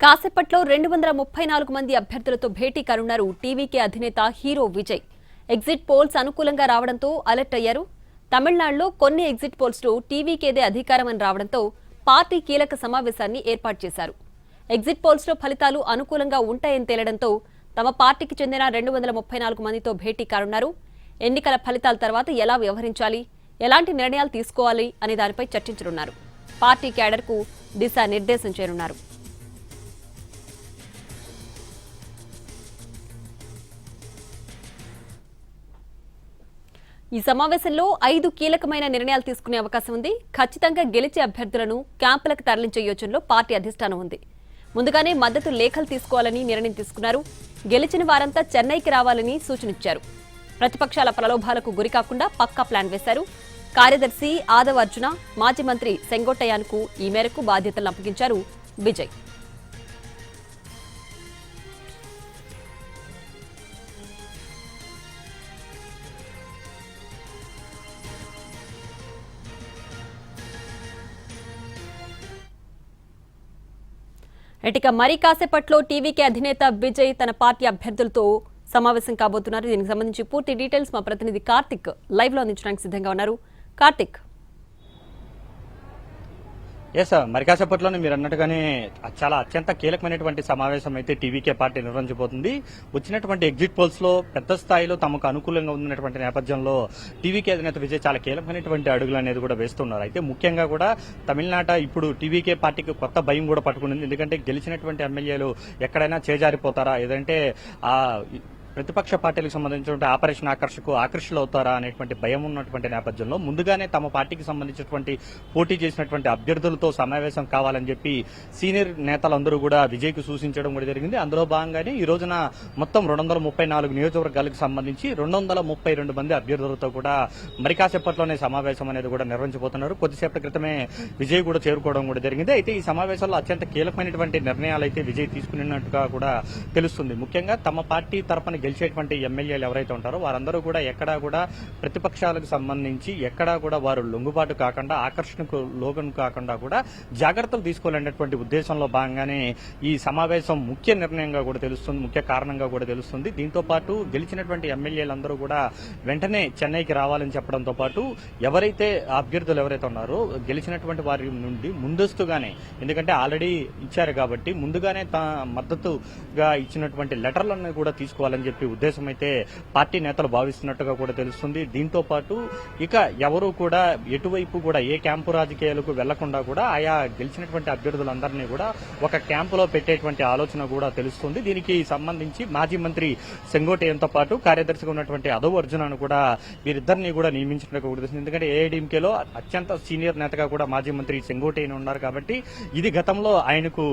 కాసేపట్లో 234 మంది అభ్యర్థులతో భేటీ కానున్నారు టీవీకే అధినేత హీరో విజయ్. ఎగ్జిట్ పోల్స్ అనుకూలంగా రావడంతో అలర్ట్ అయ్యారు. తమిళనాడులో కొన్ని ఎగ్జిట్ పోల్స్ లో టీవీకేదే అధికారమని రావడంతో పార్టీ కీలక సమావేశాన్ని ఏర్పాటు చేశారు. ఎగ్జిట్ పోల్స్ లో ఫలితాలు అనుకూలంగా ఉంటాయని తేలడంతో తమ పార్టీకి చెందిన 234 మందితో భేటీ కానున్నారు. ఎన్నికల ఫలితాల తర్వాత ఎలా వ్యవహరించాలి, ఎలాంటి నిర్ణయాలు తీసుకోవాలి అనే దానిపై చర్చించనున్నారు. పార్టీ క్యాడర్కు దిశానిర్దేశం చేయనున్నారు. ఈ సమావేశంలో 5 కీలకమైన నిర్ణయాలు తీసుకునే అవకాశం ఉంది. ఖచ్చితంగా గెలిచే అభ్యర్థులను క్యాంపులకు తరలించే యోచనలో పార్టీ అధిష్టానం ఉంది. ముందుగానే మద్దతు లేఖలు తీసుకోవాలని నిర్ణయం తీసుకున్నారు. గెలిచిన వారంతా చెన్నైకి రావాలని సూచనిచ్చారు. ప్రతిపక్షాల ప్రలోభాలకు గురికాకుండా పక్కా ప్లాన్ వేశారు. కార్యదర్శి ఆదవ్ అర్జున, మాజీ మంత్రి సెంగోట్టయాన్కు ఈ మేరకు బాధ్యతలను అప్పగించారు విజయ్. ఇక మరి కాసేపట్లో టీవీకే అధినేత విజయ్ తన పార్టీ అభ్యర్థులతో సమావేశం కాబోతున్నారు. దీనికి సంబంధించి పూర్తి డీటెయిల్స్ మా ప్రతినిధి కార్తిక్ లైవ్ లో అందించడానికి సిద్ధంగా ఉన్నారు. కార్తిక్, మరి కాసేపట్లోనే మీరు అన్నట్టుగానే చాలా అత్యంత కీలకమైనటువంటి సమావేశం అయితే టీవీకే పార్టీ నిర్వహించబోతుంది. వచ్చినటువంటి ఎగ్జిట్ పోల్స్ లో పెద్ద స్థాయిలో తమకు అనుకూలంగా ఉన్నటువంటి నేపథ్యంలో టీవీకే అధినేత విజయ్ చాలా కీలకమైనటువంటి అడుగులు అనేది కూడా వేస్తున్నారు. అయితే ముఖ్యంగా కూడా తమిళనాట ఇప్పుడు టీవీకే పార్టీకి కొత్త భయం కూడా పట్టుకునింది. ఎందుకంటే గెలిచినటువంటి ఎమ్మెల్యేలు ఎక్కడైనా చేజారిపోతారా, ఏదంటే ఆ ప్రతిపక్ష పార్టీలకు సంబంధించినటువంటి ఆపరేషన్ ఆకర్షితులు అవుతారా అనేటువంటి భయం ఉన్నటువంటి నేపథ్యంలో ముందుగానే తమ పార్టీకి సంబంధించినటువంటి పోటీ చేసినటువంటి అభ్యర్థులతో సమావేశం కావాలని చెప్పి సీనియర్ నేతలందరూ కూడా విజయ్కు సూచించడం కూడా జరిగింది. అందులో భాగంగానే ఈ రోజున మొత్తం 234 నియోజకవర్గాలకు సంబంధించి 232 మంది అభ్యర్థులతో కూడా మరి కాసేపట్లోనే సమావేశం అనేది కూడా నిర్వహించబోతున్నారు. కొద్దిసేపటి క్రితమే విజయ్ కూడా చేరుకోవడం కూడా జరిగింది. అయితే ఈ సమావేశంలో అత్యంత కీలకమైనటువంటి నిర్ణయాలు అయితే విజయ్ తీసుకున్నట్టుగా కూడా తెలుస్తుంది. ముఖ్యంగా తమ పార్టీ తరఫున గెలిచేటువంటి ఎమ్మెల్యేలు ఎవరైతే ఉంటారో వారందరూ కూడా ఎక్కడా కూడా ప్రతిపక్షాలకు సంబంధించి ఎక్కడా కూడా వారు లొంగుబాటు కాకుండా, ఆకర్షణకు లోగను కాకుండా కూడా జాగ్రత్తలు తీసుకోవాలనేటువంటి ఉద్దేశంలో భాగంగానే ఈ సమావేశం ముఖ్య నిర్ణయంగా కూడా తెలుస్తుంది, ముఖ్య కారణంగా కూడా తెలుస్తుంది. దీంతో పాటు గెలిచినటువంటి ఎమ్మెల్యేలందరూ కూడా వెంటనే చెన్నైకి రావాలని చెప్పడంతో పాటు ఎవరైతే అభ్యర్థులు ఎవరైతే ఉన్నారో గెలిచినటువంటి వారి నుండి ముందస్తుగానే, ఎందుకంటే ఆల్రెడీ ఇచ్చారు కాబట్టి ముందుగానే మద్దతుగా ఇచ్చినటువంటి లెటర్లను కూడా తీసుకోవాలని చెప్పి ఉద్దేశం అయితే పార్టీ నేతలు భావిస్తున్నట్టుగా కూడా తెలుస్తుంది. దీంతో పాటు ఇక ఎవరు కూడా ఎటువైపు కూడా ఏ క్యాంపు రాజకీయాలకు వెళ్లకుండా కూడా ఆయా గెలిచినటువంటి అభ్యర్థులందరినీ కూడా ఒక క్యాంపులో పెట్టేటువంటి ఆలోచన కూడా తెలుస్తుంది. దీనికి సంబంధించి మాజీ మంత్రి సెంగోట్టయంతో పాటు కార్యదర్శిగా ఉన్నటువంటి అదవ్ అర్జునను కూడా వీరిద్దరిని కూడా నియమించినట్టుగా కూడా తెలుస్తుంది. ఎందుకంటే ఏఐడీఎంకేలో అత్యంత సీనియర్ నేతగా కూడా మాజీ మంత్రి సెంగోట్టయన్ ఉన్నారు కాబట్టి ఇది గతంలో ఆయనకు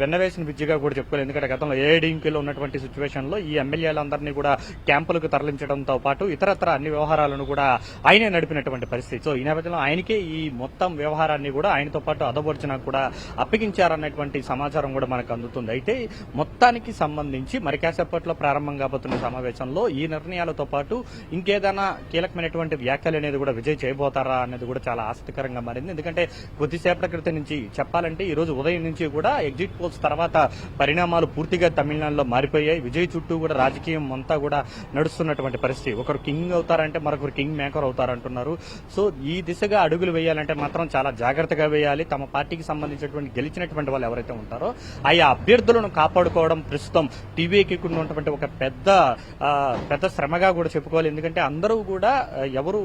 వెన్నవేసిన విద్యగా కూడా చెప్పుకోలేదు. ఎందుకంటే గతంలో ఏఐడీఎంకేలో ఉన్నటువంటి సిచ్యువేషన్ లో ఈ ఎమ్మెల్యేలందరినీ కూడా క్యాంపులకు తరలించడంతో పాటు ఇతరత్ర అన్ని వ్యవహారాలను కూడా ఆయనే నడిపినటువంటి పరిస్థితి. సో ఈ నేపథ్యంలో ఆయనకే ఈ మొత్తం వ్యవహారాన్ని కూడా ఆయనతో పాటు అదవర్జన కూడా అప్పగించారన్నటువంటి సమాచారం కూడా మనకు అందుతుంది. అయితే మొత్తానికి సంబంధించి మరి కాసేపట్లో ప్రారంభం కాబోతున్న సమావేశంలో ఈ నిర్ణయాలతో పాటు ఇంకేదైనా కీలకమైనటువంటి వ్యాఖ్యలు అనేది కూడా విజయ్ చేయబోతారా అనేది కూడా చాలా ఆసక్తికరంగా మారింది. ఎందుకంటే కొద్దిసేపటి క్రితం నుంచి చెప్పాలంటే ఈ రోజు ఉదయం నుంచి కూడా ఎగ్జిట్ పోల్స్ తర్వాత పరిణామాలు పూర్తిగా తమిళనాడులో మారిపోయాయి. విజయ్ చుట్టూ కూడా రాజకీయం అంతా కూడా నడుస్తున్నటువంటి పరిస్థితి. ఒకరు కింగ్ అవుతారంటే మరొకరు కింగ్ మేకర్ అవుతారంటున్నారు. సో ఈ దిశగా అడుగులు వేయాలంటే మాత్రం చాలా జాగ్రత్తగా వేయాలి. తమ పార్టీకి సంబంధించినటువంటి గెలిచినటువంటి వాళ్ళు ఎవరైతే ఉంటారో ఆయా అభ్యర్థులను కాపాడుకోవడం ప్రస్తుతం టీవీకి ఉన్నటువంటి ఒక పెద్ద శ్రమగా కూడా చెప్పుకోవాలి. ఎందుకంటే అందరూ కూడా ఎవరు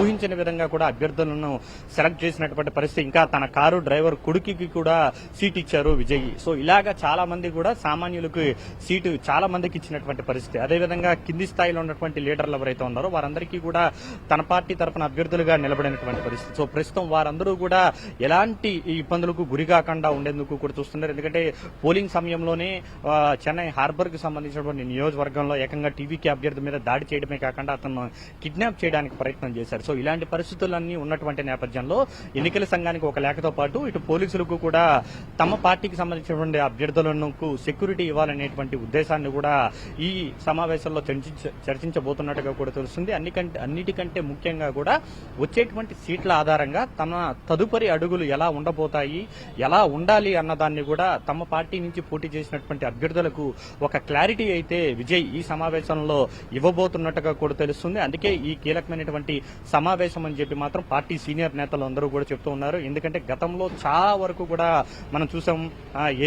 ఊహించని విధంగా కూడా అభ్యర్థులను సెలెక్ట్ చేసినటువంటి పరిస్థితి. ఇంకా తన కారు డ్రైవర్ కొడుకుకి కూడా సీట్ ఇచ్చారు విజయ్. సో ఇలాగా చాలా మంది కూడా సామాన్యులకు సీటు చాలా మందికి ఇచ్చినటువంటి పరిస్థితి. అదేవిధంగా కింది స్థాయిలో ఉన్నటువంటి లీడర్లు ఎవరైతే ఉన్నారో వారందరికీ కూడా తన పార్టీ తరఫున అభ్యర్థులుగా నిలబడినటువంటి పరిస్థితి. సో ప్రస్తుతం వారందరూ కూడా ఎలాంటి ఇబ్బందులకు గురి కాకుండా ఉండేందుకు కూడా చూస్తున్నారు. ఎందుకంటే పోలింగ్ సమయంలోనే చెన్నై హార్బర్ కు సంబంధించినటువంటి నియోజకవర్గంలో ఏకంగా టీవీకే అభ్యర్థి మీద దాడి చేయడమే కాకుండా అతను కిడ్నాప్ చేయడానికి ప్రయత్నం చేశారు. చేశారు. సో ఇలాంటి పరిస్థితులన్నీ ఉన్నటువంటి నేపథ్యంలో ఎన్నికల సంఘానికి ఒక లేఖతో పాటు ఇటు పోలీసులకు కూడా తమ పార్టీకి సంబంధించినటువంటి అభ్యర్థులకు సెక్యూరిటీ ఇవ్వాలనేటువంటి ఉద్దేశాన్ని కూడా ఈ సమావేశంలో చర్చించబోతున్నట్టుగా కూడా తెలుస్తుంది. అన్నిటికంటే ముఖ్యంగా కూడా వచ్చేటువంటి సీట్ల ఆధారంగా తమ తదుపరి అడుగులు ఎలా ఉండబోతాయి, ఎలా ఉండాలి అన్నదాన్ని కూడా తమ పార్టీ నుంచి పోటీ చేసినటువంటి అభ్యర్థులకు ఒక క్లారిటీ అయితే విజయ్ ఈ సమావేశంలో ఇవ్వబోతున్నట్టుగా కూడా తెలుస్తుంది. అందుకే ఈ కీలకమైనటువంటి సమావేశం అని చెప్పి మాత్రం పార్టీ సీనియర్ నేతలు అందరూ కూడా చెప్తూ ఉన్నారు. ఎందుకంటే గతంలో చాలా వరకు కూడా మనం చూసాం,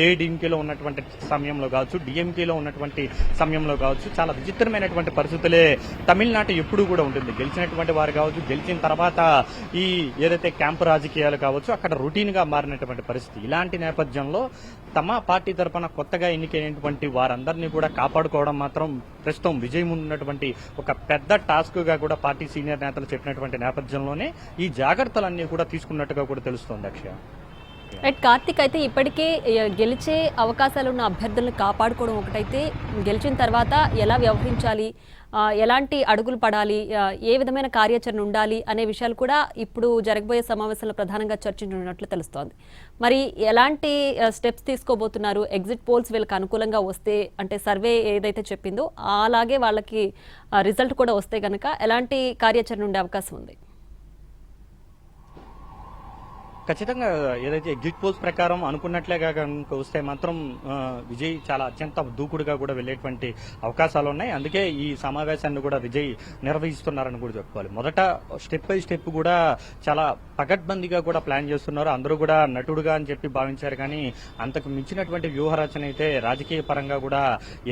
ఏఐడిఎంకేలో ఉన్నటువంటి సమయంలో కావచ్చు, డిఎంకేలో ఉన్నటువంటి సమయంలో కావచ్చు, చాలా విచిత్రమైనటువంటి పరిస్థితులే తమిళనాడు ఎప్పుడూ కూడా ఉంటుంది. గెలిచినటువంటి వారు కావచ్చు, గెలిచిన తర్వాత ఈ ఏదైతే క్యాంపు రాజకీయాలు కావచ్చు అక్కడ రొటీన్ గా మారినటువంటి పరిస్థితి. ఇలాంటి నేపథ్యంలో తమ పార్టీ తరఫున కొత్తగా ఎన్నికైనటువంటి వారందరినీ కూడా కాపాడుకోవడం మాత్రం ప్రస్తుతం విజయ్ ముందు ఉన్నటువంటి ఒక పెద్ద టాస్క్ గా కూడా పార్టీ సీనియర్ నేతలు చెప్పినటువంటి నేపథ్యంలోనే ఈ జాగ్రత్తలన్నీ కూడా తీసుకున్నట్టుగా కూడా తెలుస్తోంది. అక్షయ రైట్, కార్తిక్ అయితే ఇప్పటికే గెలిచే అవకాశాలు ఉన్న అభ్యర్థులను కాపాడుకోవడం ఒకటైతే, గెలిచిన తర్వాత ఎలా వ్యవహరించాలి, ఎలాంటి అడుగులు పడాలి, ఏ విధమైన కార్యాచరణ ఉండాలి అనే విషయాలు కూడా ఇప్పుడు జరగబోయే సమావేశంలో ప్రధానంగా చర్చించనున్నట్లు తెలుస్తోంది. మరి ఎలాంటి స్టెప్స్ తీసుకోబోతున్నారు? ఎగ్జిట్ పోల్స్ వీళ్ళకి అనుకూలంగా వస్తే, అంటే సర్వే ఏదైతే చెప్పిందో అలాగే వాళ్ళకి రిజల్ట్ కూడా వస్తే కనుక ఎలాంటి కార్యాచరణ ఉండే అవకాశం ఉంది? ఖచ్చితంగా ఏదైతే ఎగ్జిట్ పోల్స్ ప్రకారం అనుకున్నట్లేగా కనుక వస్తే మాత్రం విజయ్ చాలా అత్యంత దూకుడుగా కూడా వెళ్లేటువంటి అవకాశాలు ఉన్నాయి. అందుకే ఈ సమావేశాన్ని కూడా విజయ్ నిర్వహిస్తున్నారని కూడా చెప్పుకోవాలి. మొదట స్టెప్ బై స్టెప్ కూడా చాలా పకడ్బందీగా కూడా ప్లాన్ చేస్తున్నారు. అందరూ కూడా నటుడుగా అని చెప్పి భావించారు, కానీ అంతకు మించినటువంటి వ్యూహరచన అయితే రాజకీయ పరంగా కూడా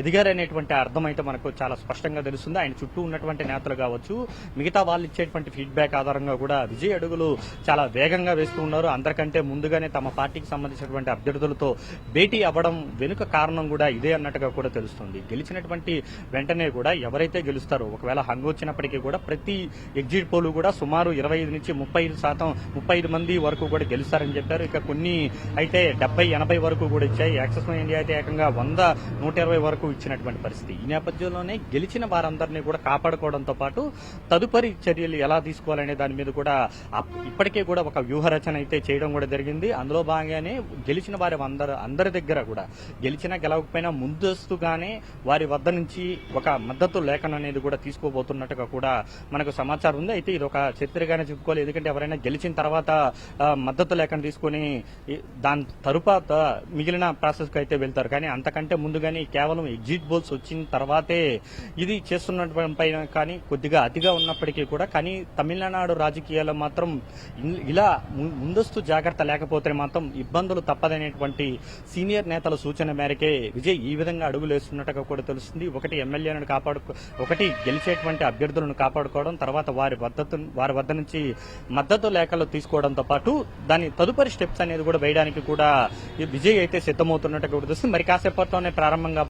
ఎదిగారనేటువంటి అర్థం అయితే మనకు చాలా స్పష్టంగా తెలుస్తుంది. ఆయన చుట్టూ ఉన్నటువంటి నేతలు కావచ్చు, మిగతా వాళ్ళు ఇచ్చేటువంటి ఫీడ్బ్యాక్ ఆధారంగా కూడా విజయ్ అడుగులు చాలా వేగంగా వేస్తూ ఉన్నారు. అందరికంటే ముందుగానే తమ పార్టీకి సంబంధించినటువంటి అభ్యర్థులతో భేటీ అవ్వడం వెనుక కారణం కూడా ఇదే అన్నట్టుగా కూడా తెలుస్తుంది. గెలిచినటువంటి వెంటనే కూడా ఎవరైతే గెలుస్తారో, ఒకవేళ హంగు వచ్చినప్పటికీ కూడా ప్రతి ఎగ్జిట్ పోలు కూడా సుమారు 25 నుంచి 35 మంది వరకు కూడా గెలుస్తారని చెప్పారు. ఇక కొన్ని అయితే 70-80 వరకు కూడా ఇచ్చాయి. యాక్సెస్ ఇండియా అయితే ఏకంగా 100-120 వరకు ఇచ్చినటువంటి పరిస్థితి. ఈ నేపథ్యంలోనే గెలిచిన వారందరినీ కూడా కాపాడుకోవడంతో పాటు తదుపరి చర్యలు ఎలా తీసుకోవాలనే దాని మీద కూడా ఇప్పటికే కూడా ఒక వ్యూహరచన అయితే చేయడం కూడా జరిగింది. అందులో భాగంగానే గెలిచిన వారి అందరి దగ్గర కూడా, గెలిచినా గెలవకపోయినా ముందస్తుగానే వారి వద్ద నుంచి ఒక మద్దతు లేఖను అనేది కూడా తీసుకోబోతున్నట్టుగా కూడా మనకు సమాచారం ఉంది. అయితే ఇది ఒక చరిత్రగానే చెప్పుకోవాలి. ఎందుకంటే ఎవరైనా గెలిచిన తర్వాత మద్దతు లేఖను తీసుకుని దాని తరువాత మిగిలిన ప్రాసెస్ కు అయితే వెళ్తారు. కానీ అంతకంటే ముందుగానే కేవలం ఎగ్జిట్ పోల్స్ వచ్చిన తర్వాతే ఇది చేస్తున్నటువంటి పైన కానీ కొద్దిగా అతిగా ఉన్నప్పటికీ కూడా, కానీ తమిళనాడు రాజకీయాల్లో మాత్రం ఇలా ముందస్తు జాగ్రత్త లేకపోతే మాత్రం ఇబ్బందులు తప్పదనేటువంటి సీనియర్ నేతల సూచన మేరకే విజయ్ ఈ విధంగా అడుగులు వేస్తున్నట్టుగా కూడా తెలుస్తుంది. ఒకటి ఎమ్మెల్యేలను ఒకటి గెలిచేటువంటి అభ్యర్థులను కాపాడుకోవడం, తర్వాత వారి వద్ద నుంచి మద్దతు లేఖలు తీసుకోవడంతో పాటు దాని తదుపరి స్టెప్స్ అనేది కూడా వేయడానికి కూడా విజయ్ అయితే సిద్ధమవుతున్నట్టుగా కూడా తెలుస్తుంది. మరి కాసేపట్లోనే ప్రారంభంగా